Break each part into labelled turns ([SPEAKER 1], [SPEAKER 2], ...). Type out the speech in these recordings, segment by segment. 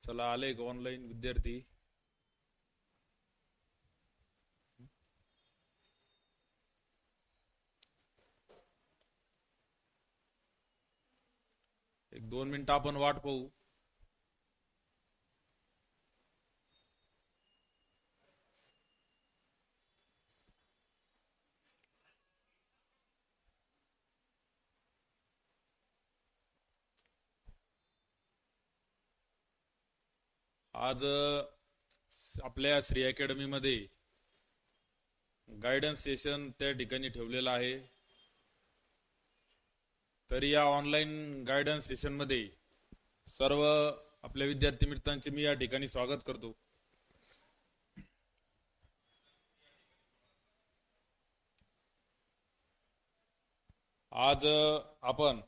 [SPEAKER 1] चला आले एक ऑनलाईन विद्यार्थी. एक 2 मिनिटं आपण वाट पाहू. आज आपल्या श्री अकॅडमी मध्ये गायडन्स सेशन त्या ठिकाणी ठेवलेला आहे. तरी या ऑनलाईन गायडन्स सेशन मध्ये सर्व आपल्या विद्यार्थी मित्रांचे मी या ठिकाणी स्वागत करतो. आज आपण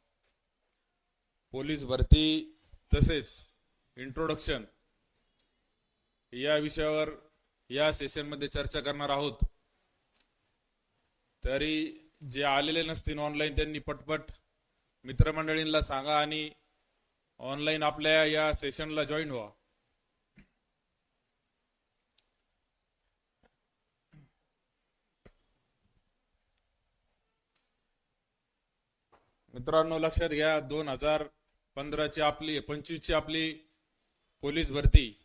[SPEAKER 1] पोलीस भरती तसेच इंट्रोडक्शन या विषयावर या सेशन मध्ये चर्चा करणार आहोत. तरी जे आलेले नसतील ऑनलाईन त्यांनी पटपट मित्रमंडळींना सांगा आणि ऑनलाईन आपल्या या सेशनला जॉईन व्हा. मित्रांनो लक्षात घ्या, 2015ची आपली 25ची आपली पोलीस भरती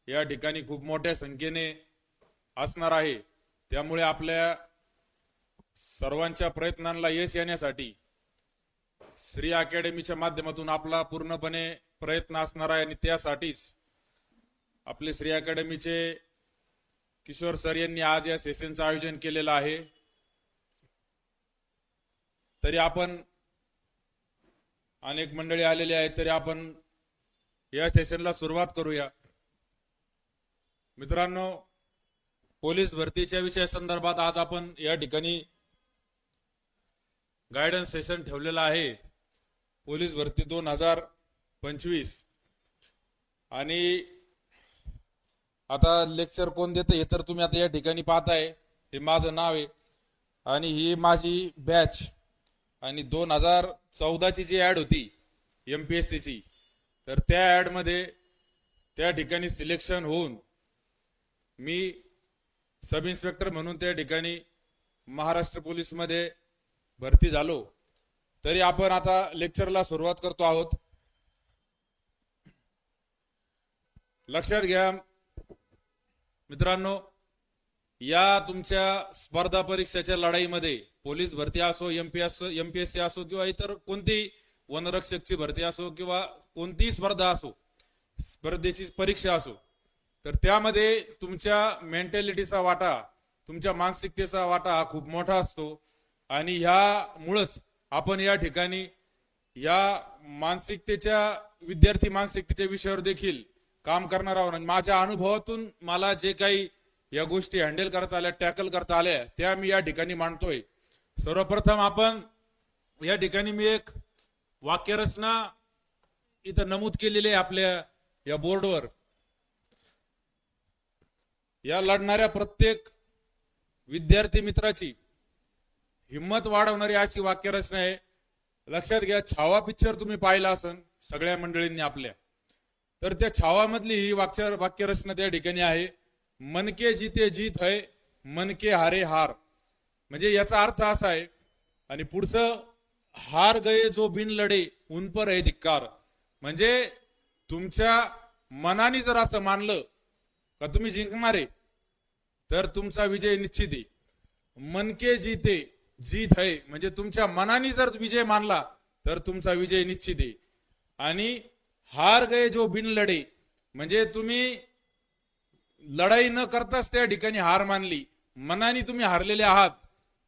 [SPEAKER 1] या ठिकाणी खूप मोठ्या संख्येने असणार आहे. त्यामुळे आपल्या सर्वांच्या प्रयत्नांना यश येण्यासाठी श्री अकॅडमीच्या माध्यमातून आपला पूर्णपणे प्रयत्न असणार आहे. आणि त्यासाठीच आपले श्री अकॅडमीचे किशोर सर यांनी आज या सेशनचं आयोजन केलेलं आहे. तरी आपण अनेक मंडळी आलेले आहेत, तरी आपण या सेशनला सुरुवात करूया. मित्रांनो, पोलीस भरतीच्या विषया संदर्भात आज आपण या ठिकाणी गायडन्स सेशन ठेवलेला आहे. पोलीस भरती 2025 आणि आता लेक्चर कोण देतं हे तर तुम्ही आता या ठिकाणी पाहताय. हे माझं नाव आहे आणि ही माझी बॅच. आणि 2014ची जी ऍड होती MPSC ची, तर त्या ऍड मध्ये त्या ठिकाणी सिलेक्शन होऊन मी सब इन्स्पेक्टर म्हणून त्या ठिकाणी महाराष्ट्र पोलीस मध्ये भरती झालो. तरी आपण आता लेक्चरला सुरुवात करतो आहोत. लक्षात घ्या मित्रांनो, या तुमच्या स्पर्धा परीक्षेच्या लढाईमध्ये पोलीस भरती असो, MPSC असो किंवा इतर कोणती वनरक्षकची भरती असो किंवा कोणतीही स्पर्धा असो, स्पर्धेची परीक्षा असो, तर त्यामध्ये तुमच्या मेंटॅलिटीचा वाटा, तुमच्या मानसिकतेचा वाटा हा खूप मोठा असतो. आणि ह्यामुळेच आपण या ठिकाणी या मानसिकतेच्या विद्यार्थी मानसिकतेच्या विषयावर देखील काम करणार आहोत. आणि माझ्या अनुभवातून मला जे काही या गोष्टी हँडल करता आल्या, टॅकल करता आल्या, त्या मी या ठिकाणी मांडतोय. सर्वप्रथम आपण या ठिकाणी मी एक वाक्यरचना इथं नमूद केलेली आहे आपल्या या बोर्डवर. या लढणाऱ्या प्रत्येक विद्यार्थी मित्राची हिम्मत वाढवणारी अशी वाक्यरचना आहे. लक्षात घ्या, छावा पिक्चर तुम्ही पाहिला असन सगळ्या मंडळींनी आपल्या, तर त्या छावा मधली ही वाक्यरचना त्या ठिकाणी आहे, मन के जीते जीत है, मन के हारे हार. म्हणजे याचा अर्थ असा आहे. आणि पुढचं, हार गए जो बिन लढे उन पर है धिक्कार. म्हणजे तुमच्या मनाने जर असं मानलं का तुम्ही जिंकणार आहे, तर तुमचा विजय निश्चित आहे. मन के जीते जीत है म्हणजे तुमच्या मनाने जर विजय मानला तर तुमचा विजय निश्चित आहे. आणि हार गए जो बिन लढे म्हणजे तुम्ही लढाई न करताच त्या ठिकाणी हार मानली, मनाने तुम्ही हारलेले आहात,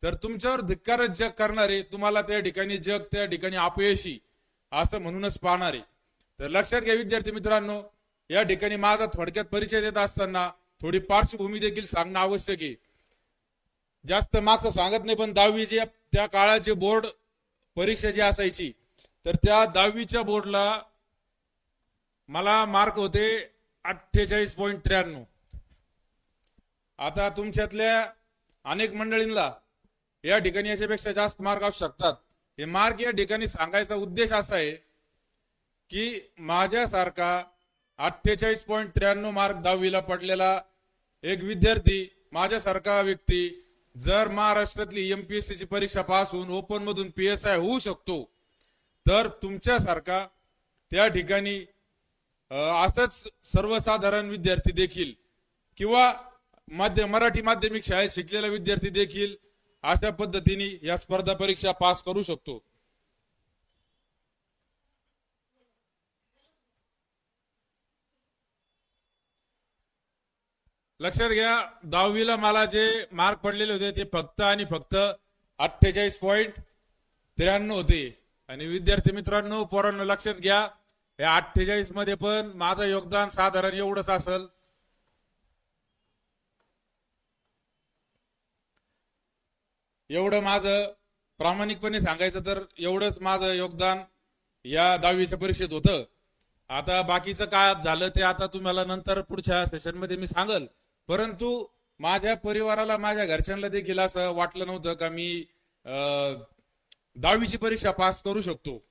[SPEAKER 1] तर तुमच्यावर धिक्कारच जग करणार आहे. तुम्हाला त्या ठिकाणी जग त्या ठिकाणी अपयशी असं म्हणूनच पाहणार आहे. तर लक्षात घ्या विद्यार्थी मित्रांनो, या ठिकाणी माझा थोडक्यात परिचय देत असताना थोडी पार्श्वभूमी देखील सांगणं आवश्यक आहे. जास्त मागचं सांगत नाही, पण 10वी त्या काळात जे बोर्ड परीक्षा जी असायची, तर त्या 10वीच्या बोर्डला मला मार्क होते 48.93. आता तुमच्यातल्या अनेक मंडळींना या ठिकाणी याच्यापेक्षा जास्त मार्क असू शकतात. हे मार्क या ठिकाणी सांगायचा उद्देश असा आहे की माझ्यासारखा 48.93 मार्क 10वीला पडलेला एक विद्यार्थी, माझ्यासारखा व्यक्ती जर महाराष्ट्रातली एमपीएससी ची परीक्षा पास होऊन ओपन मधून पीएसआय होऊ शकतो, तर तुमच्यासारखा त्या ठिकाणी असंच सर्वसाधारण विद्यार्थी देखील किंवा मराठी माध्यमिक शाळेत शिकलेला विद्यार्थी देखील अशा पद्धतीने या स्पर्धा परीक्षा पास करू शकतो. लक्षात घ्या, 10वीला मला जे मार्क पडलेले होते ते फक्त आणि फक्त 48.93 होते. आणि विद्यार्थी मित्रांनो, पोरांनो लक्षात घ्या, या 48 मध्ये पण माझं योगदान साधारण एवढंच असेल. एवढं माझं प्रामाणिकपणे सांगायचं तर एवढंच माझं योगदान या 10वीच्या परीक्षेत होतं. आता बाकीचं काय झालं ते आता तुम्हाला नंतर पुढच्या सेशन मध्ये मी सांगल. परंतु माझ्या परिवाराला, माझ्या घरच्यांना देखील असं वाटलं नव्हतं का मी 10वीची परीक्षा पास करू शकतो.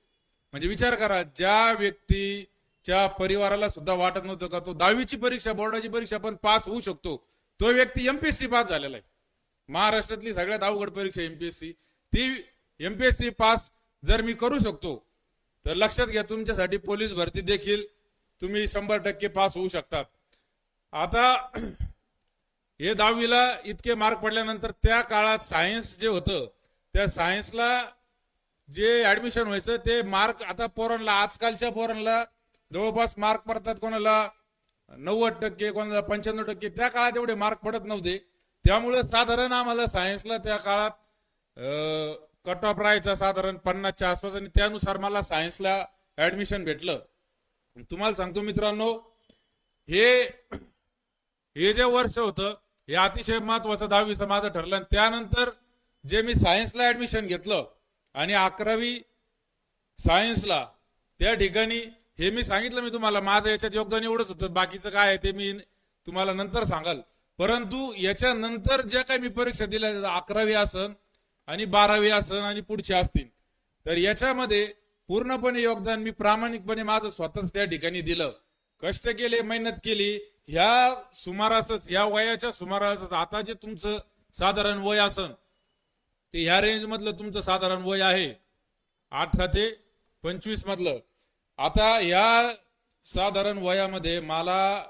[SPEAKER 1] म्हणजे विचार करा, ज्या व्यक्तीच्या परिवाराला सुद्धा वाटत नव्हतं का तो 10वीची परीक्षा, बोर्डाची परीक्षा पण पास होऊ शकतो, तो व्यक्ती एमपीएससी पास झालेला आहे. महाराष्ट्रातली सगळ्यात अवघड परीक्षा एमपीएससी, ती एमपीएससी पास जर मी करू शकतो, तर लक्षात घ्या तुमच्यासाठी पोलीस भरती देखील तुम्ही 100% पास होऊ शकतात. आता हे 10वीला इतके मार्क पडल्यानंतर त्या काळात सायन्स जे होतं, त्या सायन्सला जे ऍडमिशन व्हायचं ते मार्क आता पोरांना, आजकालच्या पोरांना जवळपास मार्क पडतात, कोणाला 90%, कोणाला 95%. त्या काळात एवढे मार्क पडत नव्हते. त्यामुळे साधारण आम्हाला सायन्सला त्या काळात कट ऑफ राहायचा साधारण 50च्या आसपास, आणि त्यानुसार मला सायन्सला ऍडमिशन भेटलं. तुम्हाला सांगतो मित्रांनो, हे जे वर्ष होतं हे अतिशय महत्वाचं 10वीचं माझं ठरलं. आणि त्यानंतर जे मी सायन्सला ऍडमिशन घेतलं आणि 11वी सायन्सला, त्या ठिकाणी हे मी सांगितलं, मी तुम्हाला माझं याच्यात योगदान एवढंच होतं, बाकीचं काय आहे ते मी तुम्हाला नंतर सांगाल. परंतु याच्यानंतर ज्या काही मी परीक्षा दिल्या, 11वी असन आणि 12वी असन आणि पुढचे असतील, तर याच्यामध्ये पूर्णपणे योगदान मी प्रामाणिकपणे माझं स्वतःच त्या ठिकाणी दिलं. कष्ट केले, मेहनत केली. ह्या सुमारासच, या वयाच्या सुमारासच, आता जे तुमचं साधारण वय असन ते ह्या रेंज मधलं तुमचं साधारण वय आहे 18 ते 25 मधलं. आता या साधारण वयामध्ये मला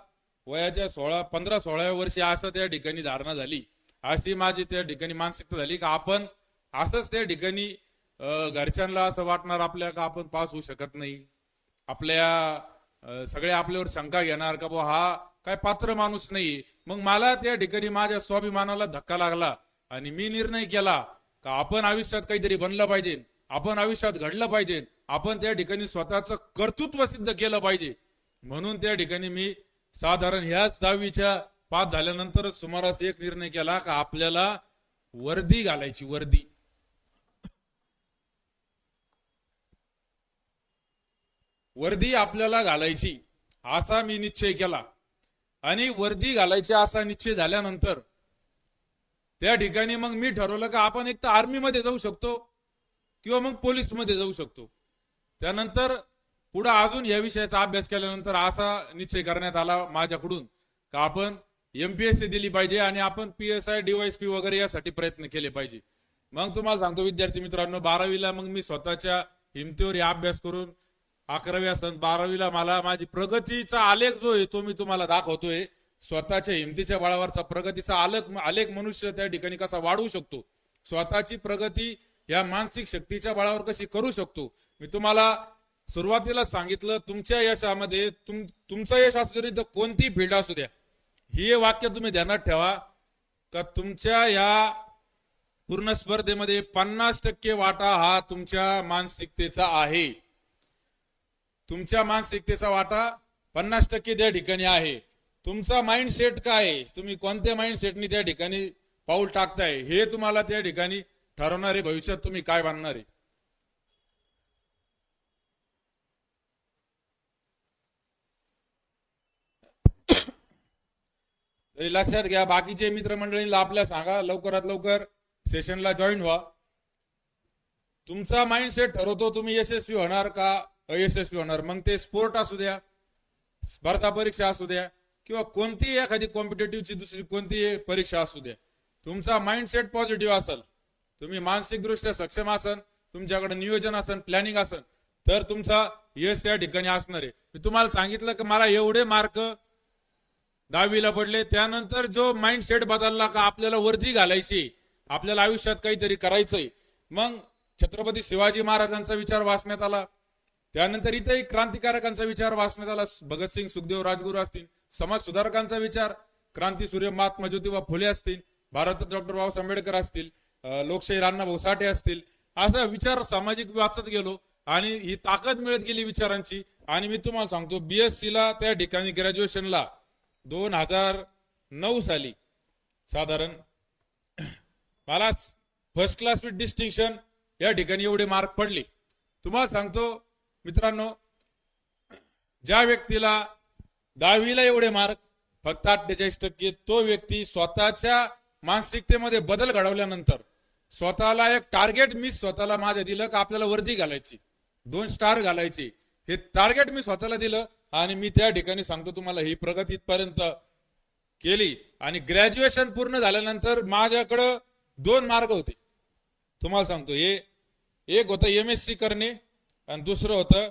[SPEAKER 1] वयाच्या 15-16 वर्षी असं त्या ठिकाणी धारणा झाली, अशी माझी त्या ठिकाणी मानसिकता झाली का आपण असंच त्या ठिकाणी घरच्यांना असं वाटणार आपल्या का आपण पास होऊ शकत नाही, आपल्या सगळे आपल्यावर शंका घेणार का बा हा काय पात्र माणूस नाही. मग मला त्या ठिकाणी माझ्या स्वाभिमानाला धक्का लागला आणि मी निर्णय केला का आपण आयुष्यात काहीतरी बनलं पाहिजे, आपण आयुष्यात घडलं पाहिजे, आपण त्या ठिकाणी स्वतःचं कर्तृत्व सिद्ध केलं पाहिजे. म्हणून त्या ठिकाणी मी साधारण ह्याच 10वीच्या पास झाल्यानंतर सुमारास एक निर्णय केला का आपल्याला वर्दी घालायची, वर्दी आपल्याला घालायची असा मी निश्चय केला. आणि वर्दी घालायची असा निश्चय झाल्यानंतर त्या ठिकाणी मग मी ठरवलं का आपण एक तर आर्मी मध्ये जाऊ शकतो किंवा मग पोलीस मध्ये जाऊ शकतो. त्यानंतर पुढे अजून या विषयाचा अभ्यास केल्यानंतर असा निश्चय करण्यात आला माझ्याकडून का आपण एमपीएससी दिली पाहिजे आणि आपण पीएसआय, डीवायएसपी वगैरे यासाठी प्रयत्न केले पाहिजे. मग तुम्हाला सांगतो विद्यार्थी मित्रांनो, 12वीला मग मी स्वतःच्या हिमतीवर अभ्यास करून 11वी असताना 12वीला मला माझी प्रगतीचा आलेख जो आहे तो मी तुम्हाला दाखवतोय. स्वतःच्या हिमतीच्या बळावरचा प्रगतीचा आलेख मनुष्य त्या ठिकाणी कसा वाढवू शकतो, स्वतःची प्रगती या मानसिक शक्तीच्या बळावर कशी करू शकतो. मी तुम्हाला सुरुवातीला सांगितलं, तुमच्या यशामध्ये तुमचं यश असू दे तर कोणती फील्ड असू द्या, हे वाक्य तुम्ही ध्यानात ठेवा का तुमच्या या पूर्ण स्पर्धेमध्ये 50% वाटा हा तुमच्या मानसिकतेचा आहे. तुमच्या मानसिकतेचा वाटा 50% त्या ठिकाणी आहे. तुमचा माइंडसेट काय आहे, तुम्ही कोणत्या माइंडसेटनी त्या ठिकाणी पाऊल टाकताय, हे तुम्हाला त्या ठिकाणी ठरवणारे भविष्यात तुम्ही काय बनणार आहे. तरी लक्षात घ्या, बाकीचे मित्रमंडळींना आपल्या सांगा लवकरात लवकर सेशनला जॉईन व्हा. तुमचा माइंडसेट ठरवतो तुम्ही यशस्वी होणार का अयशस्वी होणार. मग ते स्पोर्ट असू द्या, स्पर्धा परीक्षा असू द्या किंवा कोणतीही एखादी कॉम्पिटेटिव्हची दुसरी कोणतीही परीक्षा असू द्या, तुमचा माइंडसेट पॉझिटिव्ह असेल, तुम्ही मानसिक दृष्ट्या सक्षम असाल, तुमच्याकडे नियोजन असेल, प्लॅनिंग असेल, तर तुमचा यश त्या ठिकाणी असणार आहे. मी तुम्हाला सांगितलं की मला एवढे मार्क 10वीला पडले, त्यानंतर जो माइंडसेट बदलला का आपल्याला वर्दी घालायची, आपल्याला आयुष्यात काहीतरी करायचंय, मग छत्रपती शिवाजी महाराजांचा विचार वाचण्यात आला. त्यानंतर इथेही क्रांतिकारकांचा विचार वाचण्यात आला. भगतसिंग, सुखदेव, राजगुरू असतील. समाज सुधारकांचा विचार क्रांतीसूर्य महात्मा ज्योतिबा फुले असतील, भारत डॉक्टर बाबासाहेब आंबेडकर असतील, लोकशाहीर अण्णाभाऊ साठे असतील. असा विचार सामाजिक वाचत गेलो आणि ही ताकद मिळत गेली विचारांची. आणि मी तुम्हाला सांगतो, BSc ला त्या ठिकाणी ग्रॅज्युएशनला 2009 साली साधारण मला फर्स्ट क्लास विथ डिस्टिंक्शन या ठिकाणी एवढे मार्क पडले. तुम्हाला सांगतो मित्रांनो, ज्या व्यक्तीला 10वीला एवढे मार्क फक्त 48%, तो व्यक्ती स्वतःच्या मानसिकतेमध्ये बदल घडवल्यानंतर स्वतःला एक टार्गेट मी स्वतःला माझ्या दिलं का आपल्याला वर्दी घालायची, 2 स्टार घालायची, हे टार्गेट मी स्वतःला दिलं आणि मी त्या ठिकाणी सांगतो तुम्हाला ही प्रगती इथपर्यंत केली. आणि ग्रॅज्युएशन पूर्ण झाल्यानंतर माझ्याकडे 2 मार्ग होते. तुम्हाला सांगतो, हे एक होतं MSc करणे आणि दुसरं होतं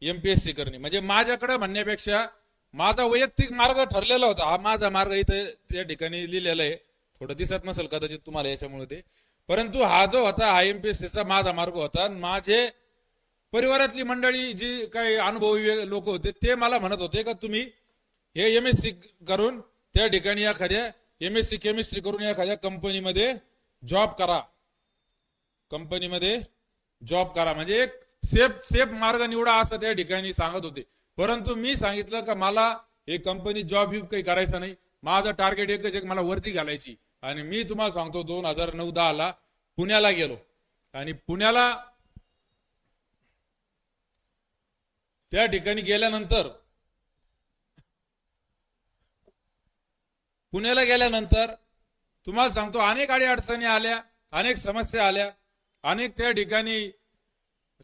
[SPEAKER 1] MPSC करणे. म्हणजे माझ्याकडे म्हणण्यापेक्षा माझा वैयक्तिक मार्ग ठरलेला होता. हा माझा मार्ग इथे त्या ठिकाणी लिहिलेला आहे, थोडं दिसत नसेल कदाचित तुम्हाला याच्यामुळे ते, परंतु हा जो होता हा MPSCचा माझा मार्ग होता. माझे परिवारातली मंडळी जी काही अनुभवी लोक होते ते मला म्हणत होते का तुम्ही हे MSc करून त्या ठिकाणी एखाद्या MSc केमिस्ट्री करून एखाद्या कंपनीमध्ये जॉब करा, कंपनीमध्ये जॉब करा, म्हणजे एक सेफ मार्ग निवडा असं त्या ठिकाणी सांगत होते. परंतु मी सांगितलं का मला हे कंपनी जॉब काही करायचं नाही, माझं टार्गेट एकच एक, मला वरती घालायची. आणि मी तुम्हाला सांगतो 2009-10 ला पुण्याला गेलो आणि पुण्याला त्या ठिकाणी गेल्यानंतर तुम्हाला सांगतो अनेक अडचणी आल्या, अनेक समस्या आल्या, अनेक त्या ठिकाणी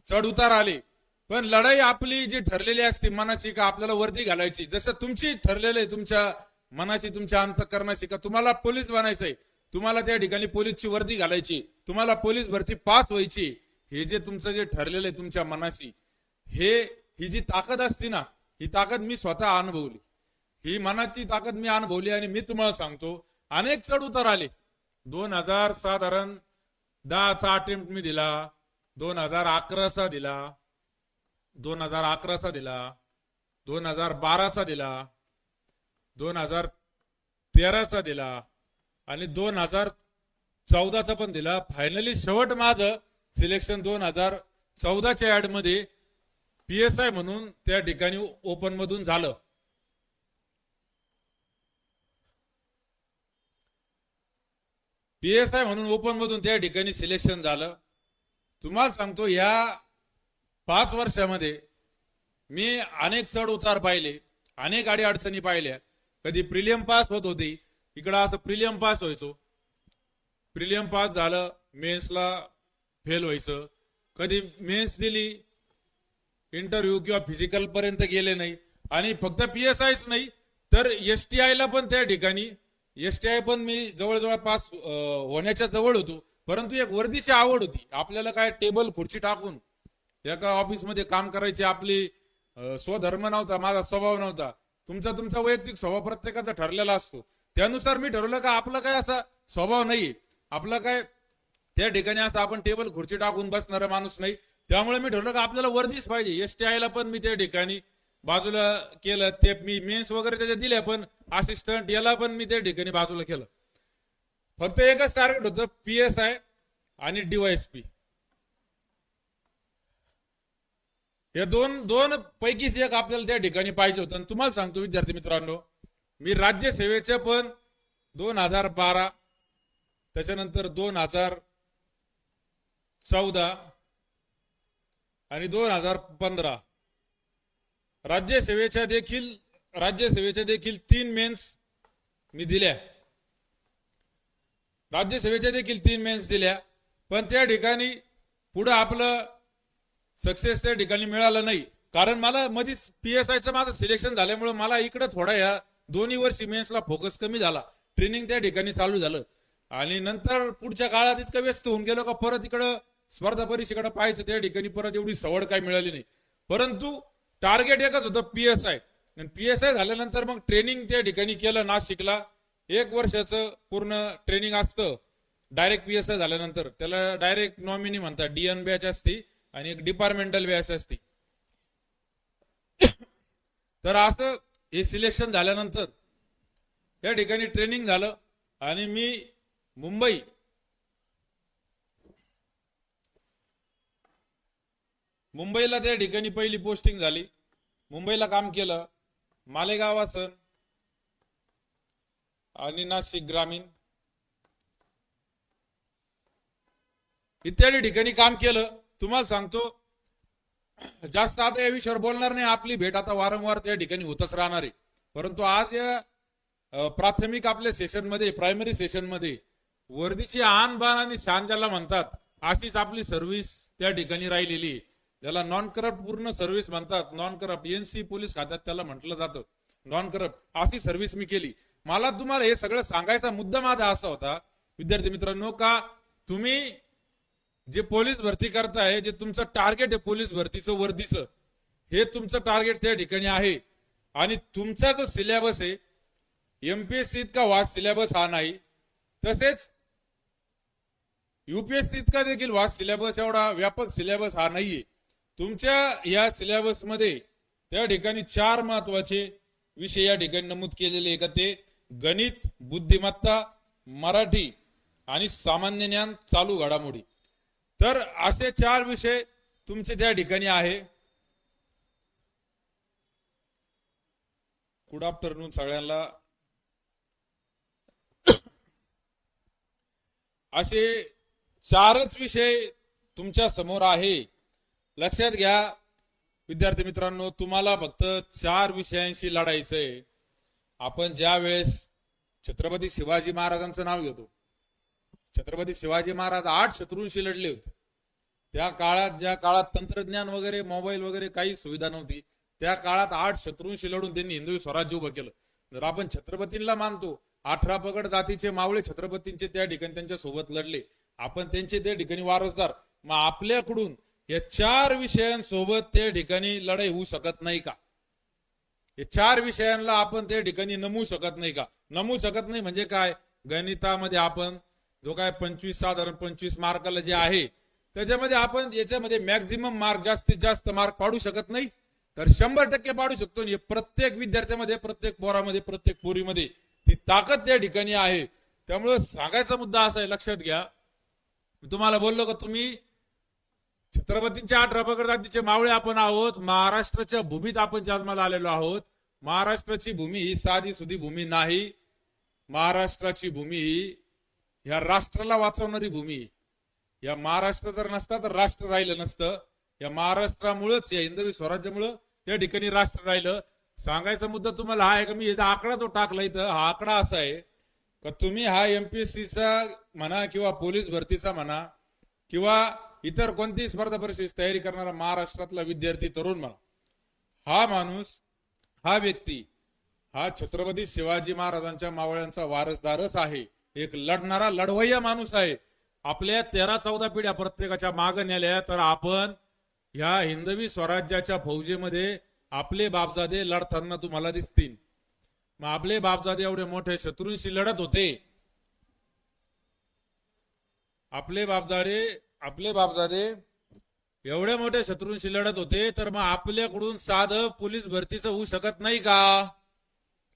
[SPEAKER 1] चढ उतार आले. पण लढाई आपली जी ठरलेली असते मनाशी का आपल्याला वर्दी घालायची, जसं तुमची ठरलेलं आहे तुमच्या मनाशी, तुमच्या अंतःकरणाशी का तुम्हाला पोलीस बनायचंय, तुम्हाला त्या ठिकाणी पोलीसची वर्दी घालायची, तुम्हाला पोलीस भरती पास व्हायची, हे जे तुमचं जे ठरलेलं आहे तुमच्या मनाशी, ही जी ताकद असते ना, ही ताकद मी स्वतः अनुभवली, ही मनाची ताकद मी अनुभवली. आणि मी तुम्हाला सांगतो अनेक चढ उतार आले. 2000 साधारण 10चा अटेम्प्ट मी दिला, 2011चा दिला, 2011चा दिला, 2012चा दिला, 2013चा दिला आणि 2014चा पण दिला. फायनली शेवट माझं सिलेक्शन 2014च्या ऍड मध्ये PSI म्हणून त्या ठिकाणी ओपन मधून झालं. PSI म्हणून ओपन मधून त्या ठिकाणी सिलेक्शन झालं. तुम्हाला सांगतो या 5 वर्षामध्ये मी अनेक चढ उतार पाहिले, अनेक अडचणी पाहिल्या. कधी प्रिलियम पास होत होती, इकडं असं प्रिलियम पास व्हायचो, प्रिलियम पास झालं मेन्सला फेल व्हायचं, कधी मेन्स दिली इंटरव्ह्यू किंवा फिजिकल पर्यंत गेले नाही. आणि फक्त PSIच नाही तर STI ला पण त्या ठिकाणी STI पण मी जवळजवळ पास होण्याच्या जवळ होतो. परंतु एक वर्दीची आवड होती, आपल्याला काय टेबल खुर्ची टाकून एका ऑफिसमध्ये काम करायची आपली स्वधर्म नव्हता, माझा स्वभाव नव्हता. तुमचा वैयक्तिक स्वभाव प्रत्येकाचा ठरलेला असतो. त्यानुसार मी ठरवलं का आपला काय असा स्वभाव नाही, आपला काय त्या ठिकाणी असं आपण टेबल खुर्ची टाकून बसणारा माणूस नाही. त्यामुळे मी ठरवलं का आपल्याला वर्दीच पाहिजे. STI ला पण मी त्या ठिकाणी बाजूला केलं, ते मी मेन्स वगैरे त्याच्या दिल्या, पण असिस्टंट याला पण मी त्या ठिकाणी बाजूला केलं. फक्त एकच टार्गेट होतं PSI आणि DYSP. या दोन पैकीच एक आपल्याला त्या ठिकाणी पाहिजे होतं. तुम्हाला सांगतो विद्यार्थी मित्रांनो, मी राज्यसेवेचे पण 2012 त्याच्यानंतर 2014 आणि 2015 राज्यसेवेच्या देखील 3 मेन्स मी दिल्या. राज्यसेवेच्या देखील 3 मेन्स दिल्या, पण त्या ठिकाणी पुढे आपलं सक्सेस त्या ठिकाणी मिळालं नाही. कारण मला मध्येच PSIचं माझं सिलेक्शन झाल्यामुळे मला इकडे थोडा या दोन्ही वर्षी मेन्सला फोकस कमी झाला. ट्रेनिंग त्या ठिकाणी चालू झालं आणि नंतर पुढच्या काळात इतकं व्यस्त होऊन गेलो का परत इकडं स्पर्धा परीक्षेकडे पाहायचं त्या ठिकाणी परत एवढी सवड काय मिळाली नाही. परंतु टार्गेट एकच होतं PSI. PSI झाल्यानंतर मग ट्रेनिंग त्या ठिकाणी केलं नाशिकला. 1 वर्षाचं पूर्ण ट्रेनिंग असतं. डायरेक्ट PSI झाल्यानंतर त्याला डायरेक्ट नॉमिनी म्हणतात. DN बॅच असते आणि एक डिपार्टमेंटल बॅच असते. तर असं हे सिलेक्शन झाल्यानंतर त्या ठिकाणी ट्रेनिंग झालं आणि मी मुंबईला त्या ठिकाणी पहिली पोस्टिंग झाली. मुंबईला काम केलं. मालेगाव आसन आणि नाशिक ग्रामीण इत्यादी ठिकाणी काम केलं. तुम्हाला सांगतो जास्त आता या विषयावर बोलणार नाही. आपली भेट आता वारंवार त्या ठिकाणी होतच राहणार आहे. परंतु आज या प्राथमिक आपल्या सेशन मध्ये प्रायमरी सेशन मध्ये वर्दीची आन बान आणि शान ज्याला म्हणतात अशीच आपली सर्व्हिस त्या ठिकाणी राहिलेली. ज्याला नॉन करप्ट पूर्ण सर्व्हिस म्हणतात. नॉन करप्ट NC पोलीस खात्यात त्याला म्हटलं जातं नॉन करप्ट. अशी सर्व्हिस मी केली. मला तुम्हाला हे सगळं सांगायचा मुद्दा माझा असा होता विद्यार्थी मित्रांनो का तुम्ही जे पोलीस भरती करताय जे तुमचं टार्गेट आहे पोलीस भरतीचं वर्दीचं हे तुमचं टार्गेट त्या ठिकाणी आहे. आणि तुमचा जो सिलेबस आहे MPSC इतका वास्ट सिलेबस हा नाही. तसेच UPSC इतका देखील वास्ट सिलेबस एवढा व्यापक सिलेबस हा नाहीये. तुमच्या या सिलेबस मध्ये त्या ठिकाणी 4 महत्वाचे विषय या ठिकाणी नमूद केलेले आहे का ते गणित, बुद्धिमत्ता, मराठी आणि सामान्य ज्ञान चालू घडामोडी. तर असे 4 विषय तुमचे त्या ठिकाणी आहे. गुड आफ्टरनून सगळ्यांना. असे 4च विषय तुमच्या समोर आहे. लक्षात घ्या विद्यार्थी मित्रांनो तुम्हाला फक्त 4 विषयांशी लढायचंय. आपण ज्या वेळेस छत्रपती शिवाजी महाराजांचं नाव घेतो छत्रपती शिवाजी महाराज 8 शत्रूंशी लढले होते. त्या काळात ज्या काळात तंत्रज्ञान वगैरे मोबाईल वगैरे काही सुविधा नव्हती त्या काळात 8 शत्रूंशी लढून त्यांनी हिंदवी स्वराज्य उभं केलं. जर आपण छत्रपतींना मानतो 18 पगड जातीचे मावळे छत्रपतींचे त्या ठिकाणी त्यांच्या सोबत लढले. आपण त्यांचे त्या ठिकाणी वारसदार. मग आपल्याकडून या 4 विषयांसोबत त्या ठिकाणी लढाई होऊ शकत नाही का? या 4 विषयांना आपण त्या ठिकाणी नमू शकत नाही का? नमू शकत नाही म्हणजे काय? गणितामध्ये आपण जो काय 25 साधारण 25 मार्काला जे आहे त्याच्यामध्ये आपण याच्यामध्ये मॅक्झिमम मार्क जास्तीत जास्त मार्क पाडू शकत नाही. तर 100% पाडू शकतो. प्रत्येक विद्यार्थ्यामध्ये प्रत्येक पोरामध्ये प्रत्येक पोरीमध्ये ती ताकद त्या ठिकाणी आहे. त्यामुळे सांगायचा मुद्दा असा आहे लक्षात घ्या. मी तुम्हाला बोललो का तुम्ही छत्रपतींच्या 18 पगड जातीचे मावळे आपण आहोत. महाराष्ट्राच्या भूमीत आपण जन्माला आलेलो आहोत. महाराष्ट्राची भूमी ही साधी सुधी भूमी नाही. महाराष्ट्राची भूमी ही या राष्ट्राला वाचवणारी भूमी. या महाराष्ट्र जर नसता तर राष्ट्र राहिलं नसतं. या महाराष्ट्रामुळेच या हिंदवी स्वराज्यामुळे त्या ठिकाणी राष्ट्र राहिलं. सांगायचा मुद्दा तुम्हाला हा आहे का मी याचा आकडा तो टाकला इथं. हा आकडा असा आहे का तुम्ही हा MPSCचा म्हणा किंवा पोलीस भरतीचा म्हणा किंवा इतर कोणतीही स्पर्धा परीक्षेची तयारी करणारा महाराष्ट्रातला विद्यार्थी तरुण म्हणा हा माणूस हा व्यक्ती हा छत्रपती शिवाजी महाराजांच्या मावळ्यांचा वारसदारच आहे. एक लढणारा लढवय्या माणूस आहे. आपल्या 13-14 पिढ्या प्रत्येकाच्या मागे नेल्या तर आपण ह्या हिंदवी स्वराज्याच्या फौजेमध्ये आपले बापजादे लढताना तुम्हाला दिसतील. मग आपले बापजादे एवढे मोठे शत्रूंशी लढत होते. आपले बापजादे एवढे मोठे शत्रूंशी लढत होते तर मग आपल्याकडून साधं पोलीस भरतीचं होऊ शकत नाही का?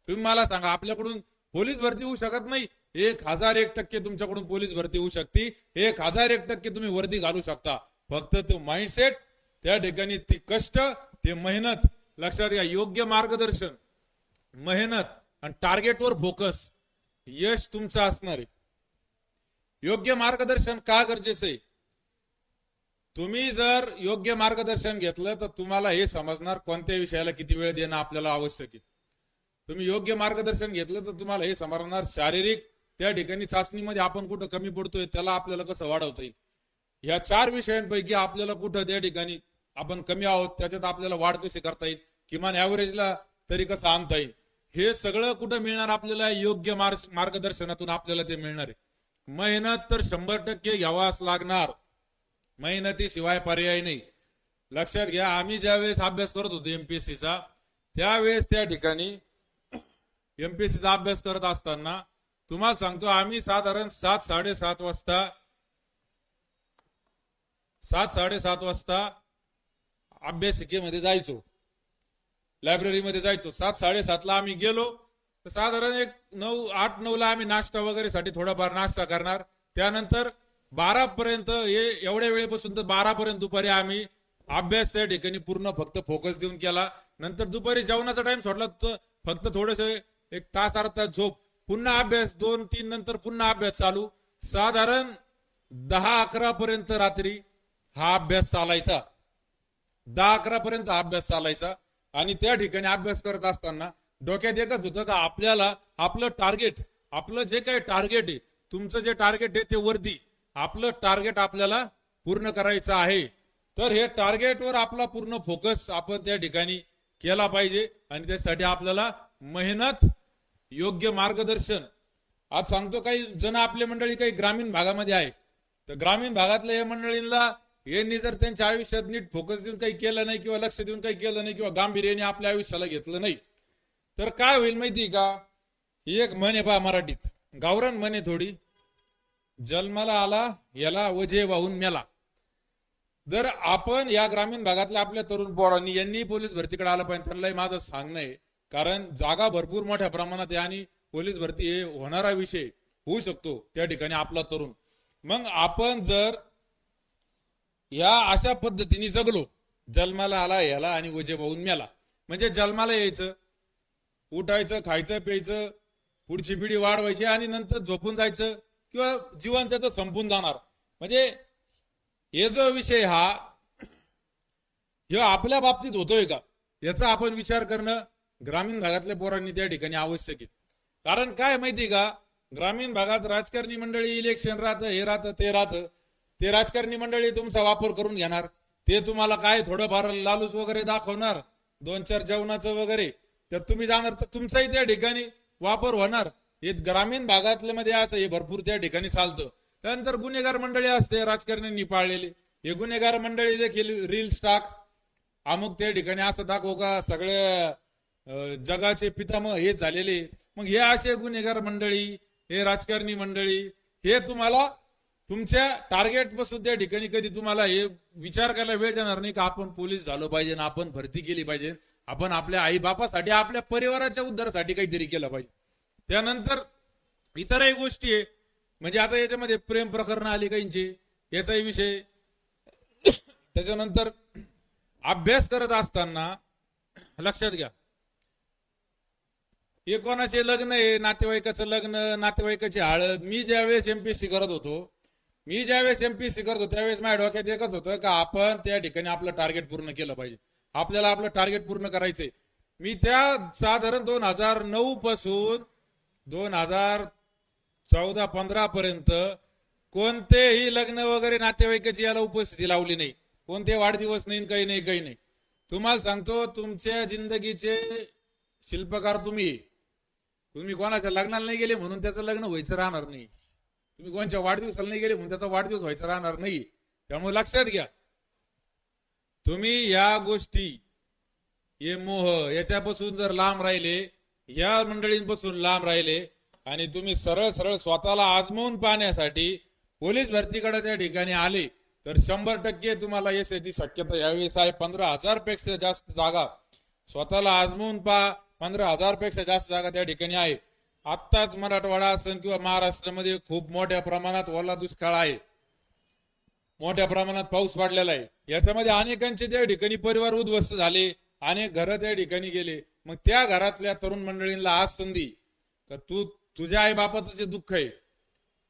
[SPEAKER 1] तुम्ही मला सांगा. आपल्याकडून पोलीस भरती होऊ शकत नाही? 1001% तुमच्याकडून पोलीस भरती होऊ शकते. 1001% तुम्ही वर्दी घालू शकता. फक्त तो माइंडसेट त्या ठिकाणी ती कष्ट ते मेहनत लक्षात घ्या. योग्य मार्गदर्शन मेहनत आणि टार्गेटवर फोकस यश तुमचं असणार आहे. योग्य मार्गदर्शन का गरजेचं आहे? तुम्ही जर योग्य मार्गदर्शन घेतलं तर तुम्हाला हे समजणार कोणत्या विषयाला किती वेळ देणं आपल्याला आवश्यक आहे. तुम्ही योग्य मार्गदर्शन घेतलं तर तुम्हाला हे समजणार शारीरिक त्या ठिकाणी चाचणीमध्ये आपण कुठं कमी पडतोय त्याला आपल्याला कसं वाढवता येईल. या 4 विषयांपैकी आपल्याला कुठं त्या ठिकाणी आपण कमी आहोत, त्याच्यात आपल्याला वाढ कशी करता येईल, किमान ऍव्हरेजला तरी कसं आणता येईल, हे सगळं कुठं मिळणार आपल्याला? योग्य मार्गदर्शनातून आपल्याला ते मिळणार आहे. मेहनत तर 100% घ्यावाच लागणार, मेहनतीशिवाय पर्याय नाही. लक्षात घ्या, आम्ही ज्यावेळेस अभ्यास करत होतो एमपीएससीचा, त्यावेळेस त्या ठिकाणी एमपीएससीचा अभ्यास करत असताना तुम्हाला सांगतो, आम्ही साधारण 7-7:30 वाजता अभ्यासिकेमध्ये जायचो, लायब्ररीमध्ये जायचो. 7-7:30 ला आम्ही गेलो तर साधारण एक 8-9 ला आम्ही नाश्ता वगैरे साठी थोडाफार नाश्ता करणार. त्यानंतर 12 पर्यंत, एवढ्या वेळेपासून तर 12 पर्यंत दुपारी आम्ही अभ्यास त्या ठिकाणी पूर्ण फक्त फोकस देऊन केला. नंतर दुपारी जेवणाचा टाइम सोडला तर फक्त थोडस एक तास अर्धा तास झोप, पुन्हा अभ्यास 2-3 नंतर पुन्हा अभ्यास चालू. साधारण 10-11 पर्यंत रात्री हा अभ्यास चालायचा, 10-11 पर्यंत अभ्यास चालायचा. आणि त्या ठिकाणी अभ्यास करत असताना डोक्यात एकच होतं का आपल्याला आपलं टार्गेट, आपलं जे काही टार्गेट आहे, तुमचं जे टार्गेट आहे ते वरती, आपलं टार्गेट आपल्याला पूर्ण करायचं आहे. तर हे टार्गेटवर आपला पूर्ण फोकस आपण त्या ठिकाणी केला पाहिजे. आणि त्यासाठी आपल्याला मेहनत, योग्य मार्गदर्शन. आज सांगतो, काही जण आपली मंडळी काही ग्रामीण भागामध्ये आहे, तर ग्रामीण भागातल्या या मंडळींना यांनी जर त्यांच्या आयुष्यात नीट फोकस देऊन काही केलं नाही, किंवा लक्ष देऊन काही केलं नाही, किंवा गांभीर्याने आपल्या आयुष्याला घेतलं नाही, तर काय होईल माहिती का? एक म्हण आहे पहा मराठीत, गावरान म्हणे थोडी, जन्माला आला याला वजे वाहून मेला. जर आपण या ग्रामीण भागातल्या आपल्या तरुण पोरांनी यांनी पोलीस भरतीकडे आलं पाहिजे, त्यांनाही माझं सांगणं आहे. कारण जागा भरपूर मोठ्या प्रमाणात आहे आणि पोलीस भरती हे होणारा विषय होऊ शकतो त्या ठिकाणी आपला तरुण. मग आपण जर या अशा पद्धतीने जगलो, जन्माला आला याला आणि वजे वाहून मेला, म्हणजे जन्माला यायचं, उठायचं, खायचं, प्यायचं, पुढची पिढी वाढवायची आणि नंतर झोपून जायचं, किंवा जीवन त्याचं संपून जाणार. म्हणजे हे जो विषय हा आपल्या बाबतीत होतोय का, याचा आपण विचार करणं ग्रामीण भागातल्या पोरांनी त्या ठिकाणी आवश्यक आहे. कारण काय माहिती का, ग्रामीण भागात राजकारणी मंडळी, इलेक्शन राहतं, हे राहतं, ते राहतं, ते राजकारणी मंडळी तुमचा वापर करून घेणार. ते तुम्हाला काय थोडंफार लालूच वगैरे दाखवणार, 2-4 जेवणाचं वगैरे, तर तुम्ही जाणार, तर तुमचाही त्या ठिकाणी वापर होणार. हे ग्रामीण भागातल्या मध्ये असं हे भरपूर त्या ठिकाणी चालतं. त्यानंतर गुन्हेगार मंडळी असते राजकारण्यांनी पाळलेली, हे गुन्हेगार मंडळी देखील रील्स टाक, अमुक त्या ठिकाणी असं दाखव का सगळ्या जगाचे पितामह हे झालेले. मग हे असे गुन्हेगार मंडळी, हे राजकारणी मंडळी, हे तुम्हाला तुमच्या टार्गेट पासून त्या ठिकाणी कधी तुम्हाला हे विचार करायला वेळ देणार नाही का आपण पोलीस झालो पाहिजे, आपण भरती केली पाहिजे, आपण आपल्या आई बापासाठी, आपल्या परिवाराच्या उद्धारासाठी काहीतरी केलं पाहिजे. त्यानंतर इतरही गोष्टी आहे, म्हणजे आता याच्यामध्ये प्रेम प्रकरण आली काहींची, याचाही विषय. त्याच्यानंतर अभ्यास करत असताना लक्षात घ्या, हे कोणाचे लग्न आहे, नातेवाईकाचं लग्न, नातेवाईकाची हळद. मी ज्यावेळेस एमपीएससी करत होतो त्यावेळेस माझ्या डोक्यात एकच होतं का आपण त्या ठिकाणी आपलं टार्गेट पूर्ण केलं पाहिजे, आपल्याला आपलं टार्गेट पूर्ण करायचंय. मी त्या साधारण 2009 पासून 2014-15 पर्यंत कोणतेही लग्न वगैरे नातेवाईकाची याला उपस्थिती लावली नाही, कोणते वाढदिवस नाही, काही नाही. तुम्हाला सांगतो, तुमच्या जिंदगीचे शिल्पकार तुम्ही कोणाच्या लग्नाला नाही गेले म्हणून त्याचं लग्न व्हायचं राहणार नाही, तुम्ही कोणत्या वाढदिवसाला नाही गेले म्हणून त्याचा वाढदिवस व्हायचा राहणार नाही. त्यामुळे लक्षात घ्या, तुम्ही या गोष्टी, हे मोह याच्यापासून जर लांब राहिले, या मंडळींपासून लांब राहिले, आणि तुम्ही सरळ स्वतःला आजमावून पाहण्यासाठी पोलीस भरतीकडे त्या ठिकाणी आले, तर 100% तुम्हाला यशाची शक्यता यावेळेस आहे. 15,000 पेक्षा जास्त जागा स्वतःला आजमावून पहा, 15,000 पेक्षा जास्त जागा त्या ठिकाणी आहे. आत्ताच मराठवाडा असेल किंवा महाराष्ट्रामध्ये खूप मोठ्या प्रमाणात ओला दुष्काळ आहे, मोठ्या प्रमाणात पाऊस पडलेला आहे. याच्यामध्ये अनेकांचे त्या ठिकाणी परिवार उद्ध्वस्त झाले, अनेक घर त्या ठिकाणी गेले. मग त्या घरातल्या तरुण मंडळींना आज संधी का तुझ्या आई बापाचं जे दुःख आहे,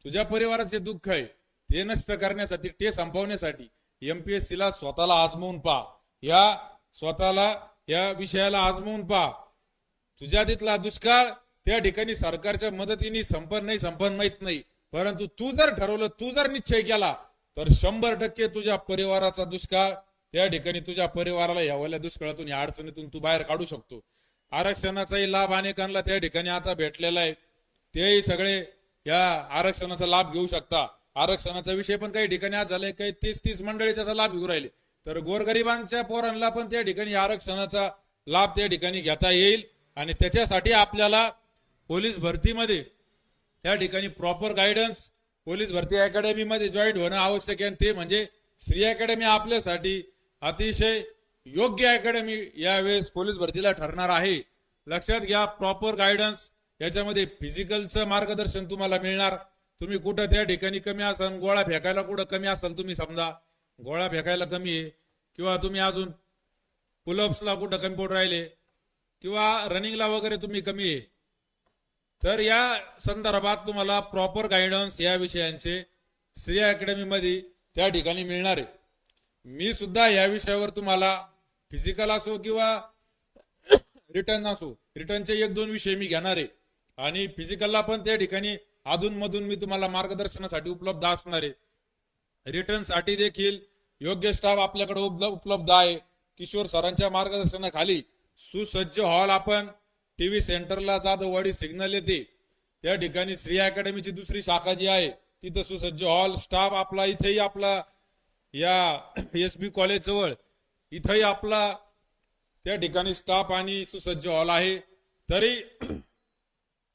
[SPEAKER 1] तुझ्या परिवाराचे दुःख आहे, ते नष्ट करण्यासाठी, ते संपवण्यासाठी एमपीएससी ला स्वतःला आजमावून पहा, स्वतःला या विषयाला आजमावून पहा. तुझ्या तिथला दुष्काळ त्या ठिकाणी सरकारच्या मदतीने संपन्न माहित नाही, परंतु तू जर ठरवलं, तू जर निश्चय केला, तर 100% तुझ्या परिवाराचा दुष्काळ त्या ठिकाणी तुझ्या परिवाराला या ओल्या दुष्काळातून या अडचणीतून तू बाहेर काढू शकतो. आरक्षणाचाही लाभ अनेकांना त्या ठिकाणी आता भेटलेला आहे. तेही सगळे या आरक्षणाचा लाभ घेऊ शकता. आरक्षणाचा विषय पण काही ठिकाणी आज झालाय, काही 30 मंडळी त्याचा लाभ घेऊ राहिले. तर गोरगरिबांच्या पोरांना पण त्या ठिकाणी आरक्षणाचा लाभ त्या ठिकाणी घेता येईल. आणि त्याच्यासाठी आपल्याला पोलीस भरतीमध्ये त्या ठिकाणी प्रॉपर गायडन्स पोलीस भरती अकॅडमी मध्ये जॉईन होणं आवश्यक आहे. ते म्हणजे श्री अकॅडमी आपल्यासाठी अतिशय योग्य अकॅडमी यावेळेस पोलीस भरतीला ठरणार आहे. लक्षात घ्या, प्रॉपर गायडन्स याच्यामध्ये फिजिकलचं मार्गदर्शन तुम्हाला मिळणार. तुम्ही कुठं त्या ठिकाणी कमी असाल, गोळा फेकायला कुठं कमी असाल, तुम्ही समजा गोळा फेकायला कमी आहे किंवा तुम्ही अजून पुलअप्सला कुठं कमी पडून राहिले किंवा रनिंगला वगैरे तुम्ही कमी आहे, तर या संदर्भात तुम्हाला प्रॉपर गायडन्स या विषयांचे श्री अकॅडमी मध्ये त्या ठिकाणी मिळणार आहे. मी सुद्धा या विषयावर तुम्हाला फिजिकल असो किंवा रिटर्न असो, रिटर्नचे 1-2 विषय मी घेणार आहे आणि फिजिकलला पण त्या ठिकाणी अधून मधून मी तुम्हाला मार्गदर्शनासाठी उपलब्ध असणार आहे. रिटर्न साठी देखील योग्य स्टाफ आपल्याकडे उपलब्ध आहे. किशोर सरांच्या मार्गदर्शनाखाली सुसज्ज हॉल आपण टीव्ही सेंटरला जाधववाडी सिग्नल येते त्या ठिकाणी श्री अकॅडमीची दुसरी शाखा जी आहे तिथं सुसज्ज हॉल, स्टाफ आपला इथेही आपला या एसबी कॉलेज जवळ इथेही आपला त्या ठिकाणी स्टाफ आणि सुसज्ज हॉल आहे. तरी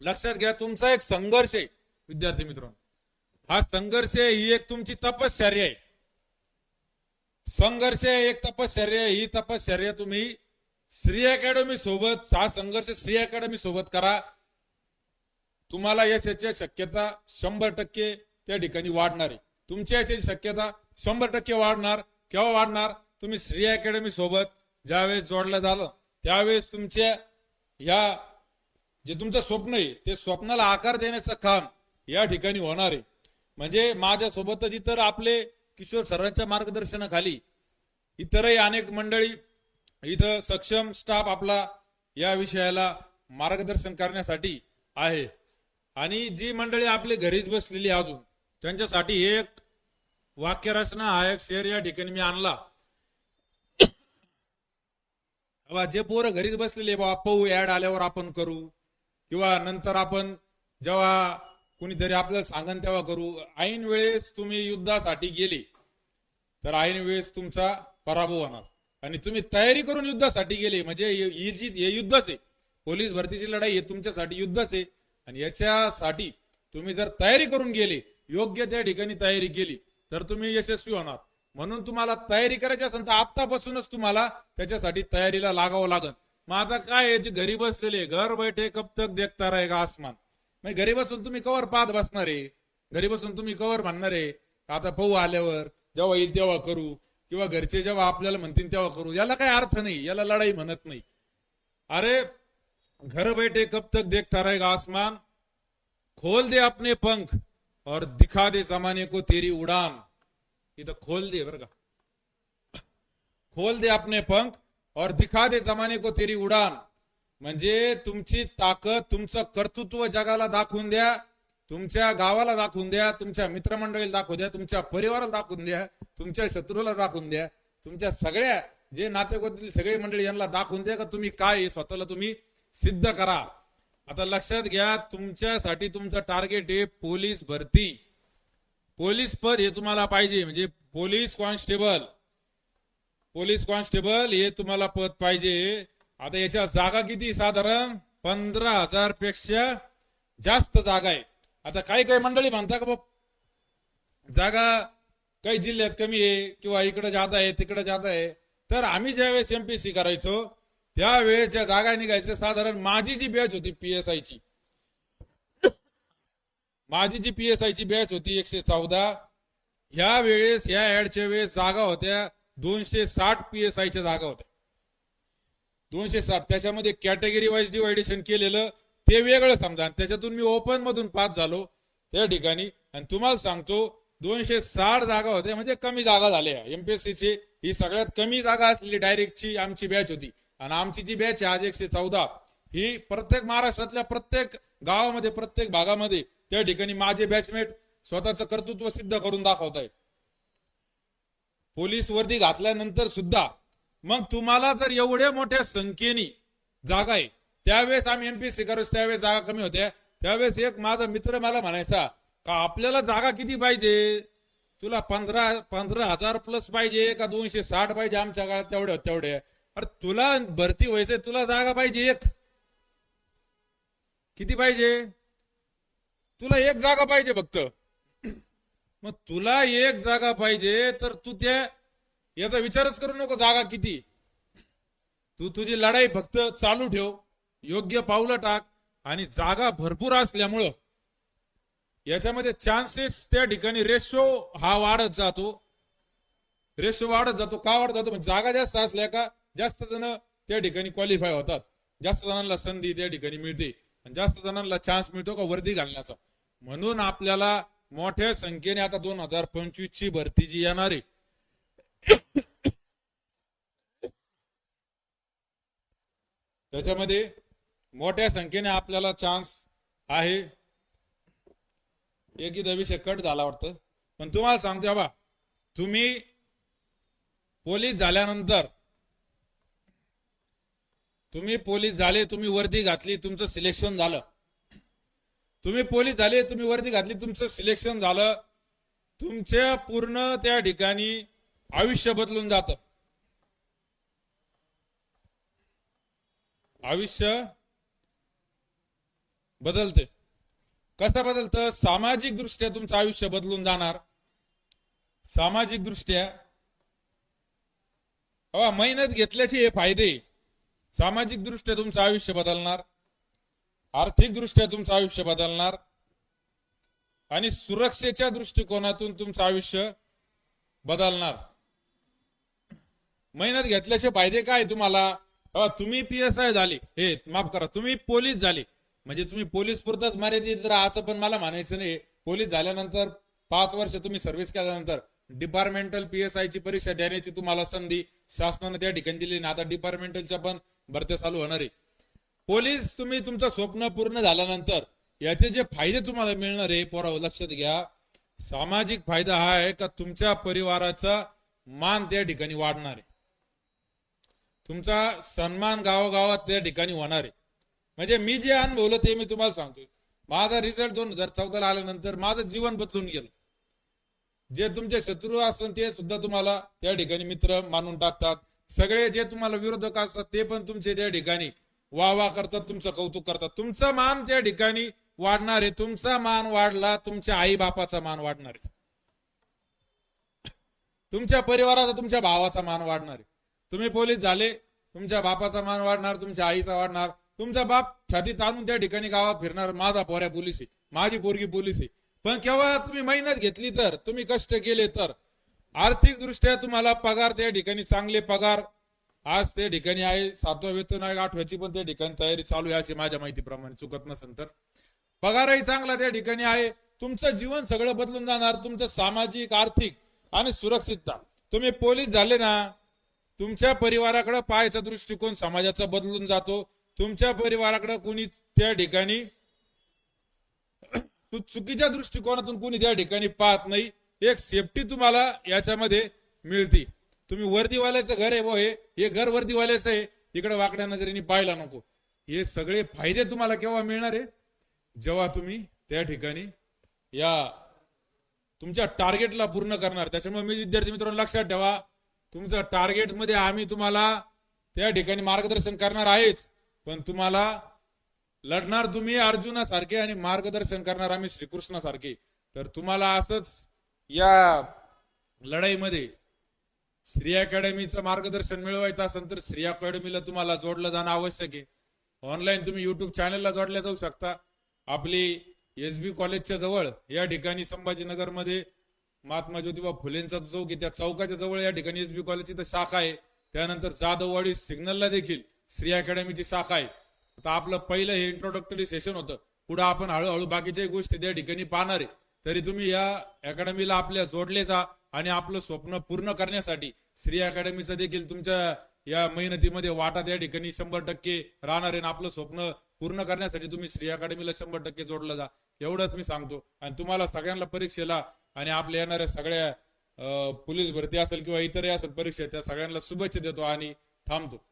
[SPEAKER 1] लक्षात घ्या, तुमचा एक संघर्ष आहे विद्यार्थी मित्रांनो. हा संघर्ष ही एक तुमची तपश्चर्या आहे. संघर्ष एक तपश्चर्या, ही तपश्चर्या तुम्ही श्री अकॅडमी सोबत, हा संघर्ष श्री अकॅडमी सोबत करा. तुम्हाला यशाची शक्यता 100% त्या ठिकाणी वाढणार आहे. तुमच्या यशाची शक्यता 100% वाढणार. केव्हा वाढणार? तुम्ही श्री अकॅडमी सोबत ज्यावेळेस जोडलं झालं त्यावेळेस तुमच्या या जे तुमचं स्वप्न आहे ते स्वप्नाला आकार देण्याचं काम या ठिकाणी होणार आहे. म्हणजे माझ्यासोबतच इतर आपले किशोर सरांच्या मार्गदर्शनाखाली इतरही अनेक मंडळी इथं सक्षम स्टाफ आपला या विषयाला मार्गदर्शन करण्यासाठी आहे. आणि जी मंडळी आपले घरीच बसलेली अजून त्यांच्यासाठी एक वाक्य रचना हा एक शेअर या ठिकाणी मी आणला. जे पोरं घरीच बसलेले बाबा पाहू ऍड आल्यावर आपण करू किंवा नंतर आपण जेव्हा कुणीतरी आपल्याला सांगन तेव्हा करू. ऐन वेळेस तुम्ही युद्धासाठी गेले तर ऐन वेळेस तुमचा पराभव होणार. आणि तुम्ही तयारी करून युद्धासाठी गेले म्हणजे हे युद्धच आहे. पोलीस भरतीची लढाई हे तुमच्यासाठी युद्धच आहे. आणि याच्यासाठी तुम्ही जर तयारी करून गेले, योग्य त्या ठिकाणी तयारी केली तर तुम्ही यशस्वी होणार. म्हणून तुम्हाला तयारी करायची असेल तर आतापासूनच तुम्हाला त्याच्यासाठी तयारीला लागावं लागेल. मग आता काय जे घरी बसलेले, घर बैठे कब तक देखता रहेगा आसमान. मग घरी बसून तुम्ही कवर पाहत बसणार आहे, घरी बसून तुम्ही कवर म्हणणार आहे आता पाहू आल्यावर जेव्हा येईल तेव्हा करू किंवा घरचे जेव्हा आपल्याला म्हणतील तेव्हा करू. याला काही अर्थ नाही, याला लढाई म्हणत नाही. अरे घर बैठे कब तक देखता रहेगा आसमान, खोल दे अपने पंख और दिखा दे जमाने को तेरी उड़ान. इथं खोल दे बरं का, खोल दे अपने पंख और दिखा दे जमाने को तेरी उड़ान. म्हणजे तुमची ताकद, तुमचं कर्तृत्व जगाला दाखवून द्या, तुमच्या गावाला दाखवून द्या, तुमच्या मित्रमंडळीला दाखवून द्या, तुमच्या परिवाराला दाखवून द्या, तुमच्या शत्रूला दाखवून द्या, तुमच्या सगळ्या जे नातेवाईकातील सगळे मंडळी यांना दाखवून द्या का तुम्ही काय स्वतःला तुम्ही सिद्ध करा. आता लक्षात घ्या, तुमच्यासाठी तुमचं टार्गेट आहे पोलीस भरती. पोलीस पद हे तुम्हाला पाहिजे, म्हणजे पोलीस कॉन्स्टेबल, पोलीस कॉन्स्टेबल हे तुम्हाला पद पाहिजे. आता याच्या जागा किती? साधारण 15,000 पेक्षा जास्त जागा आहे. आता काही काही मंडळी म्हणता का जागा काही जिल्ह्यात कमी आहे किंवा इकडे जादा आहे तिकडे जादा आहे. तर आम्ही ज्यावेळेस एमपीएससी करायचो त्यावेळेस जागा निघायचं. साधारण माझी जी बॅच होती पीएसआय ची, माझी जी पीएसआय ची बॅच होती 114, ह्या वेळेस ह्या ऍडच्या वेळेस जागा होत्या 260 पीएसआय च्या जागा होत्या 260. त्याच्यामध्ये कॅटेगरी वाईज डिवायडेशन केलेलं ते वेगळं समजा. त्याच्यातून मी ओपन मधून पास झालो त्या ठिकाणी. आणि तुम्हाला सांगतो 260 जागा होत्या म्हणजे कमी जागा झाल्या एमपीएससी ची. ही सगळ्यात कमी जागा असलेली डायरेक्टची आमची बॅच होती. आणि आमची जी बॅच आहे आज 114 ही प्रत्येक महाराष्ट्रातल्या प्रत्येक गावामध्ये प्रत्येक भागामध्ये त्या ठिकाणी माझे बॅचमेट स्वतःचं कर्तृत्व सिद्ध करून दाखवत आहेत. पोलीस वर्दी घातल्यानंतर सुद्धा मग तुम्हाला जर एवढ्या मोठ्या संख्येने जागा आहे, त्यावेळेस आम्ही एमपीएससी करायचो त्यावेळेस जागा कमी होत्या, त्यावेळेस एक माझा मित्र मला म्हणायचा का आपल्याला जागा किती पाहिजे, तुला 15,000 प्लस पाहिजे का 260 पाहिजे, आमच्या काळात तेवढे. अरे तुला भरती व्हायचंय, तुला जागा पाहिजे एक, किती पाहिजे, तुला एक जागा पाहिजे फक्त. मग तुला एक जागा पाहिजे तर तू त्या याचा विचारच करू नको जागा किती, तू तुझी लढाई फक्त चालू ठेव, योग्य पावलं टाक. आणि जागा भरपूर असल्यामुळं याच्यामध्ये चान्सेस त्या ठिकाणी रेशो हा वाढत जातो. का वाढत जातो, म्हणजे जागा जास्त असल्या का जास्त जण त्या ठिकाणी क्वालिफाय होतात, जास्त जणांना संधी त्या ठिकाणी मिळते आणि जास्त जणांना चान्स मिळतो का वर्दी घालण्याचा. म्हणून आपल्याला मोठ्या संख्येने आता 2025 ची भरती जी येणार आहे त्याच्यामध्ये मोठ्या संख्येने आपल्याला चान्स आहे. एकदा विषय कट झाला वाटतं, पण तुम्हाला सांगतो बाबा, तुम्ही पोलीस झाल्यानंतर तुम्ही वर्दी घातली, तुमचं सिलेक्शन झालं, तुम्ही पोलीस झाले, तुम्ही वर्दी घातली, तुमचं सिलेक्शन झालं, तुमच्या पूर्ण त्या ठिकाणी आयुष्य बदलून जातं. आयुष्य बदलते. कसं बदलतं, सामाजिक दृष्ट्या तुमचं आयुष्य बदलून जाणार. सामाजिक दृष्ट्या मेहनत घेतल्याचे हे फायदे, सामाजिक दृष्ट्या तुमचं आयुष्य बदलणार, आर्थिक दृष्ट्या तुमचं आयुष्य बदलणार आणि सुरक्षेच्या दृष्टिकोनातून तुमचं आयुष्य बदलणार. मेहनत घेतल्याचे फायदे काय तुम्हाला, तुम्ही PSI झाले, हे माफ करा, तुम्ही पोलीस झाले म्हणजे तुम्ही पोलीस पुरतच मर्यादित राहा असं पण मला म्हणायचं नाही. पोलीस झाल्यानंतर 5 वर्ष तुम्ही सर्व्हिस केल्यानंतर डिपार्टमेंटल PSI ची परीक्षा देण्याची तुम्हाला संधी शासनाने त्या ठिकाणी दिली ना. आता डिपार्टमेंटलच्या पण भरत्या चालू होणार आहे. पोलीस तुम्ही तुमचं स्वप्न पूर्ण झाल्यानंतर याचे जे फायदे तुम्हाला मिळणार आहे पोराव लक्षात घ्या. सामाजिक फायदा हा आहे का तुमच्या परिवाराचा मान त्या ठिकाणी वाढणार आहे, तुमचा सन्मान गावागावात त्या ठिकाणी होणार आहे. म्हणजे मी जे अनुभवलं ते मी तुम्हाला सांगतोय. माझा रिझल्ट 2014 आल्यानंतर माझं जीवन बदलून गेलं. जे तुमचे शत्रू असतात ते सुद्धा तुम्हाला त्या ठिकाणी मित्र मानून टाकतात. सगळे जे तुम्हाला विरोधक असतात ते पण तुमचे त्या ठिकाणी वाह करतात, तुमचं कौतुक करतात. तुमचा मान त्या ठिकाणी वाढणार आहे. तुमचा मान वाढला, तुमच्या आई बापाचा मान वाढणार आहे, तुमच्या परिवाराचा, तुमच्या भावाचा मान वाढणार आहे. तुम्ही पोलीस झाले, तुमच्या बापाचा मान वाढणार, तुमच्या आईचा वाढणार. तुमचा बाप छातीत आणून त्या ठिकाणी गावात फिरणार, माझा पोऱ्या पोलीस आहे, माझी पोरगी पोलीस आहे. पण केव्हा तुम्ही मेहनत घेतली तर, तुम्ही कष्ट केले तर, आर्थिक दृष्ट्या तुम्हाला पगार त्या ठिकाणी चांगले पगार आज त्या ठिकाणी आहे. 7वा वेतन आहे, 8व्याची पण त्या ठिकाणी तयारी चालू आहे अशी माझ्या माहितीप्रमाणे, चुकत नसेल तर. पगारही चांगला त्या ठिकाणी आहे. तुमचं जीवन सगळं बदलून जाणार, तुमचं सामाजिक, आर्थिक आणि सुरक्षितता. तुम्ही पोलीस झाले ना, तुमच्या परिवाराकडे पाहायचा दृष्टिकोन समाजाचा बदलून जातो. तुमच्या परिवाराकडे कोणी त्या ठिकाणी चुकीच्या दृष्टिकोनातून कोणी त्या ठिकाणी पाहत नाही. एक सेफ्टी तुम्हाला याच्यामध्ये मिळते. तुम्ही वर्दीवाल्याचं घर आहे, हे घर वर्दीवाल्याचं आहे, इकडे वाकड्या नजरेने पाहायला नको. हे सगळे फायदे तुम्हाला केव्हा मिळणार आहे, जेव्हा तुम्ही त्या ठिकाणी या तुमच्या टार्गेटला पूर्ण करणार. त्याच्यामुळे मी विद्यार्थी मित्रांनो लक्षात ठेवा, तुमचं टार्गेट मध्ये आम्ही तुम्हाला त्या ठिकाणी मार्गदर्शन करणार आहेच, पण तुम्हाला लढणार तुम्ही अर्जुनासारखे आणि मार्गदर्शन करणार आम्ही श्रीकृष्णासारखे. तर तुम्हाला असंच या लढाईमध्ये श्री अकॅडमीचं मार्गदर्शन मिळवायचं असेल तर श्री अकॅडमीला तुम्हाला जोडलं जाणं आवश्यक आहे. ऑनलाईन तुम्ही युट्यूब चॅनलला जोडल्या जाऊ शकता. आपली SB कॉलेजच्या जवळ या ठिकाणी संभाजीनगर मध्ये महात्मा ज्योतिबा फुलेंचा चौक आहे, त्या चौकाच्या जवळ या ठिकाणी SB कॉलेजची शाखा आहे. त्यानंतर जाधववाडी सिग्नलला देखील श्री अकॅडमीची शाखा आहे. आता आपलं पहिलं हे इंट्रोडक्टरी सेशन होतं, पुढे आपण हळूहळू बाकीच्या गोष्टी त्या ठिकाणी पाहणार आहे. तरी तुम्ही या अकॅडमीला आपल्या जोडले जा आणि आपलं स्वप्न पूर्ण करण्यासाठी श्री अकॅडमीचं देखील तुमच्या या मेहनतीमध्ये वाटा त्या ठिकाणी 100% राहणार आहे. आपलं स्वप्न पूर्ण करण्यासाठी तुम्ही श्री अकॅडमीला 100% जोडलं जा, एवढंच मी सांगतो. आणि तुम्हाला सगळ्यांना परीक्षेला आणि आपल्या येणाऱ्या सगळ्या पोलीस भरती असेल किंवा इतरही असेल परीक्षा, त्या सगळ्यांना शुभेच्छा देतो आणि थांबतो.